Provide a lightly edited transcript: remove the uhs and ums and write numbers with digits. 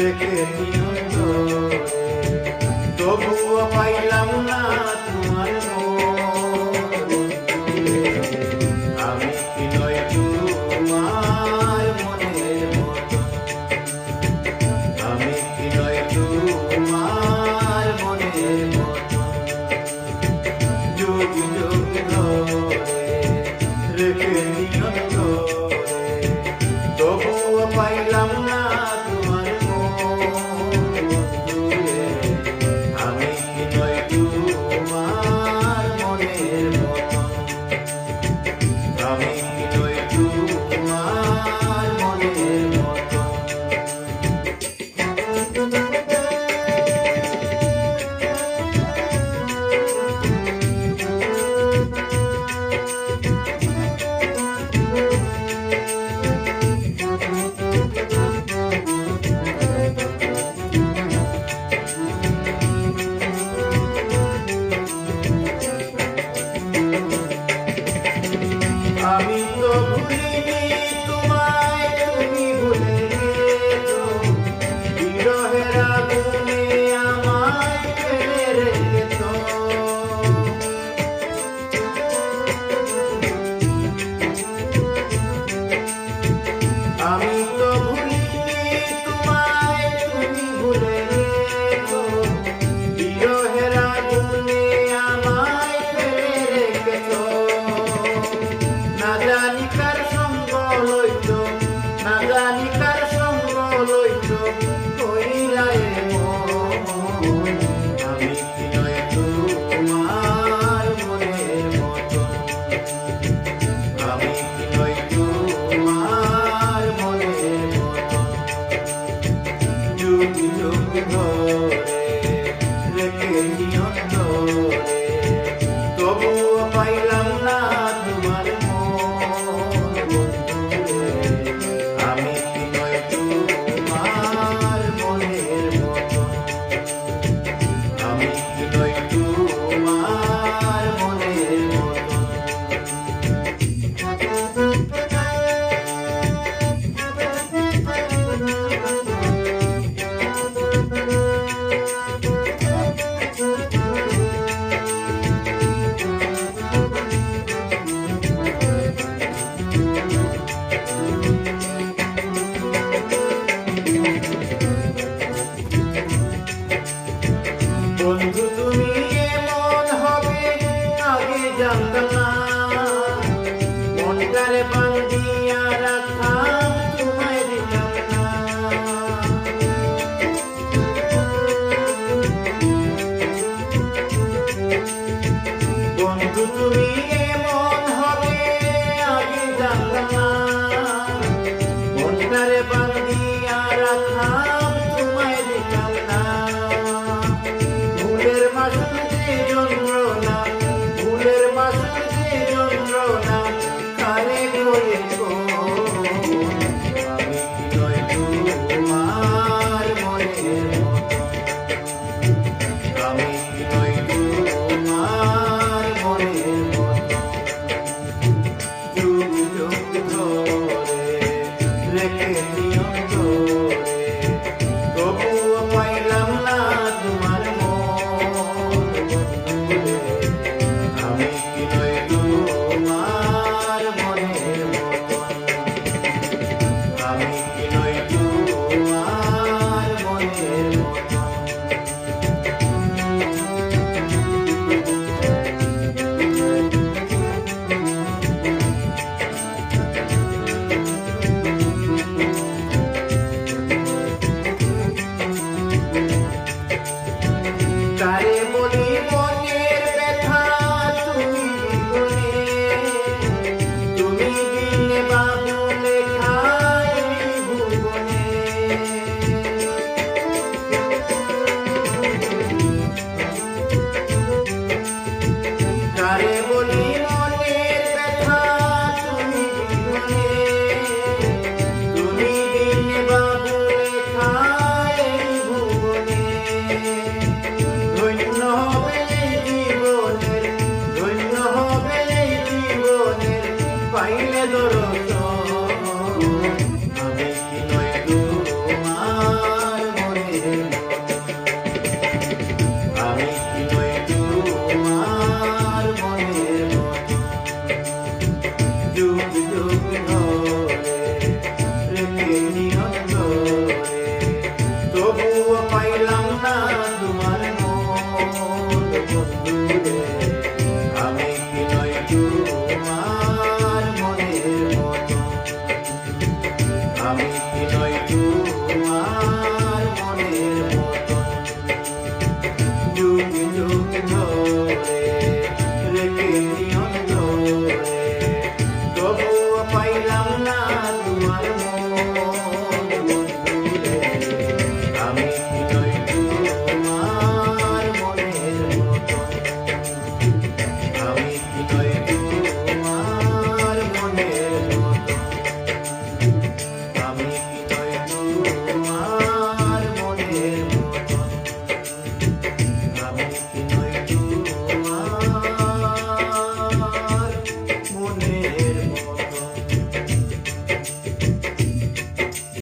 রেখে নিও ধরে, তবুও পাইলাম না তোমার মন। আমি কি নই তোমার মনের মতন, আমি কি নই তোমার মনের মতন। যুগ যুগ ধরে রেখে নিও ধরে, তবুও পাইলাম না তোমার মন। আমি কি নই তোমার মনের মতন, আমি কি নই তোমার মনের মতন। আমি তো ভুলিনি তোমায়, তুমি ভুলে গেছো, বিরহের আগুনে আমায় ফেলে রেখেছো। আমি তো ভুলিনি তোমায়, তুমি ভুলে গেছো, বিরহের আগুনে আমায় ফেলে রেখেছো। না জানি কার সঙ্গ লইত, না জানি কার সঙ্গ লইত, কইরা এমন। আমি কি নই তোমার মনের মতন, আমি কি নই তোমার মনের মতন। যুগ যুগ ধরে রেখে নিও